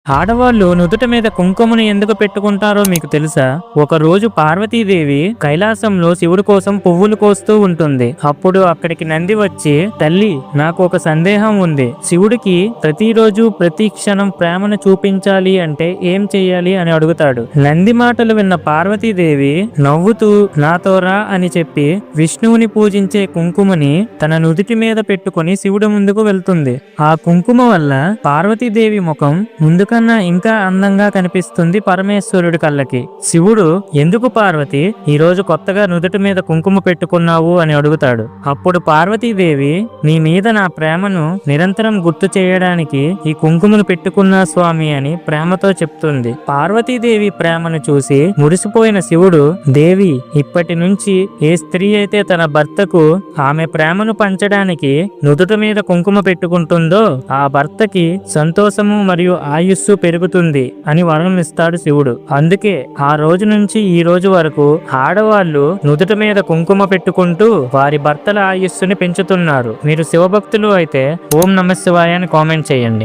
ఆడవాళ్ళు నుదుట మీద కుంకుమను ఎందుకు పెట్టుకుంటారో మీకు తెలుసా? ఒక రోజు పార్వతీదేవి కైలాసంలో శివుడి కోసం పువ్వులు కోస్తూ ఉంటుంది. అప్పుడు అక్కడికి నంది వచ్చి, తల్లి, నాకు ఒక సందేహం ఉంది. శివుడికి ప్రతిరోజు ప్రతి క్షణం ప్రేమను చూపించాలి అంటే ఏం చెయ్యాలి అని అడుగుతాడు. నంది మాటలు విన్న పార్వతీదేవి నవ్వుతూ నాతో రా అని చెప్పి విష్ణువుని పూజించే కుంకుమని తన నుదుటి మీద పెట్టుకుని శివుడి ముందుకు వెళ్తుంది. ఆ కుంకుమ వల్ల పార్వతీదేవి ముఖం ముందుకు కన్నా ఇంకా అందంగా కనిపిస్తుంది పరమేశ్వరుడి కళ్ళకి. శివుడు, ఎందుకు పార్వతి ఈ రోజు కొత్తగా నుదుటి మీద కుంకుమ పెట్టుకున్నావు అని అడుగుతాడు. అప్పుడు పార్వతీదేవి, నీ మీద నా ప్రేమను నిరంతరం గుర్తు చేయడానికి ఈ కుంకుమను పెట్టుకున్నా స్వామి అని ప్రేమతో చెప్తుంది. పార్వతీదేవి ప్రేమను చూసి మురిసిపోయిన శివుడు, దేవి, ఇప్పటి నుంచి ఏ స్త్రీ అయితే తన భర్తకు ఆమె ప్రేమను పంచడానికి నుదుట మీద కుంకుమ పెట్టుకుంటుందో ఆ భర్తకి సంతోషము మరియు ఆయుస్సు పెరుగుతుంది అని వరం ఇస్తాడు శివుడు. అందుకే ఆ రోజు నుంచి ఈ రోజు వరకు ఆడవాళ్ళు నుదుట మీద కుంకుమ పెట్టుకుంటూ వారి భర్తల ఆయుస్సుని పెంచుతున్నారు. మీరు శివభక్తులు అయితే ఓం నమః శివాయ అని కామెంట్ చేయండి.